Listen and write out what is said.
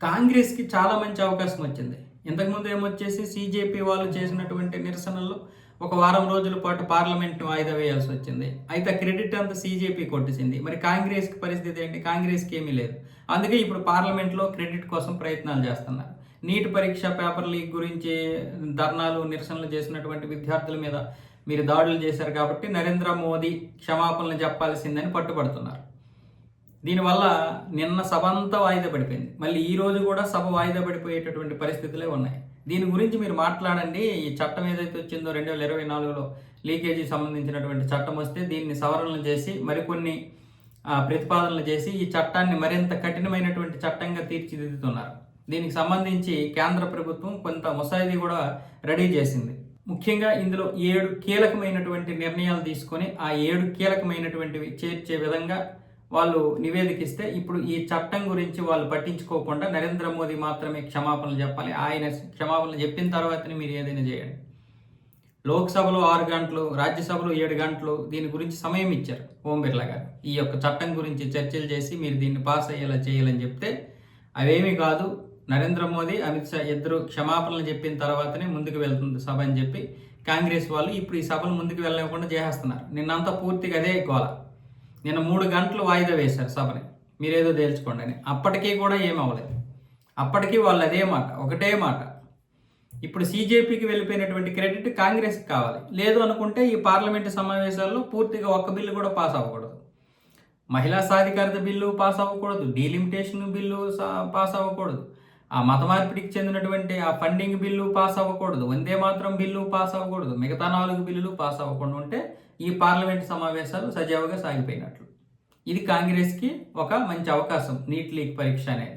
కాంగ్రెస్‌కి చాలా మంచి అవకాశం వచ్చింది. ఇంతకుముందు ఏమొచ్చేసి సీజేపీ వాళ్ళు చేసినటువంటి నిరసనల్లో ఒక వారం రోజుల పాటు పార్లమెంట్‌ని వాయిదా వేయాల్సొచ్చింది. అయితే ఆ క్రెడిట్ అంతా సీజేపీ కొట్టేసింది. మరి కాంగ్రెస్‌కి పరిస్థితి ఏంటి? కాంగ్రెస్‌కి ఏమీ లేదు. అందుకే ఇప్పుడు పార్లమెంట్‌లో క్రెడిట్ కోసం ప్రయత్నాలు చేస్తున్నారు. నీట్ పరీక్ష పేపర్ లీక్ గురించి ధర్నాలు, నిరసనలు చేసినటువంటి విద్యార్థుల మీద మీరు దాడులు చేశారు కాబట్టి నరేంద్ర మోదీ క్షమాపణలు చెప్పాల్సిందని పట్టుబడుతున్నారు. దీనివల్ల నిన్న సభ అంతా వాయిదా పడిపోయింది. మళ్ళీ ఈ రోజు కూడా సభ వాయిదా పడిపోయేటటువంటి పరిస్థితులే ఉన్నాయి. దీని గురించి మీరు మాట్లాడండి. ఈ చట్టం ఏదైతే వచ్చిందో 2024లో లీకేజీ సంబంధించినటువంటి చట్టం వస్తే దీన్ని సవరణలు చేసి మరికొన్ని ప్రతిపాదనలు చేసి ఈ చట్టాన్ని మరింత కఠినమైనటువంటి చట్టంగా తీర్చిదిద్దుతున్నారు. దీనికి సంబంధించి కేంద్ర ప్రభుత్వం కొంత ముసాయిదీ కూడా రెడీ చేసింది. ముఖ్యంగా ఇందులో 7 కీలకమైనటువంటి నిర్ణయాలు తీసుకొని ఆ 7 కీలకమైనటువంటివి చేర్చే విధంగా వాళ్ళు నివేదికిస్తే ఇప్పుడు ఈ చట్టం గురించి వాళ్ళు పట్టించుకోకుండా నరేంద్ర మోదీ మాత్రమే క్షమాపణలు చెప్పాలి. ఆయన క్షమాపణలు చెప్పిన తర్వాతనే మీరు ఏదైనా చేయండి. లోక్సభలో 6 గంటలు, రాజ్యసభలో 7 గంటలు దీని గురించి సమయం ఇచ్చారు ఓం బిర్లా గారు. ఈ యొక్క చట్టం గురించి చర్చలు చేసి మీరు దీన్ని పాస్ అయ్యేలా చేయాలని చెప్తే అవేమీ కాదు, నరేంద్ర మోదీ, అమిత్ షా ఇద్దరు క్షమాపణలు చెప్పిన తర్వాతనే ముందుకు వెళ్తుంది సభ అని చెప్పి కాంగ్రెస్ వాళ్ళు ఇప్పుడు ఈ సభను ముందుకు వెళ్ళకుండా చేసేస్తున్నారు. నిన్నంతా పూర్తిగా అదే గోల. నిన్న 3 గంటలు వాయిదా వేశారు సభని, మీరేదో తేల్చుకోండి అని. అప్పటికీ కూడా ఏమవ్వలేదు. అప్పటికీ వాళ్ళు అదే మాట, ఒకటే మాట. ఇప్పుడు సీజేపీకి వెళ్ళిపోయినటువంటి క్రెడిట్ కాంగ్రెస్కి కావాలి. లేదు అనుకుంటే ఈ పార్లమెంటు సమావేశాల్లో పూర్తిగా ఒక్క బిల్లు కూడా పాస్ అవ్వకూడదు. మహిళా సాధికారత బిల్లు పాస్ అవ్వకూడదు, డీలిమిటేషన్ బిల్లు పాస్ అవ్వకూడదు, ఆ మత మార్పిడికి చెందినటువంటి ఆ ఫండింగ్ బిల్లు పాస్ అవ్వకూడదు, వందే మాత్రం బిల్లు పాస్ అవ్వకూడదు, మిగతా 4 బిల్లులు పాస్ అవ్వకుండా ఉంటే ఈ పార్లమెంట్ సమావేశాలు సజావుగా సాగిపోయినట్లు. ఇది కాంగ్రెస్కి ఒక మంచి అవకాశం, నీట్ లీక్ పరీక్ష అనేది.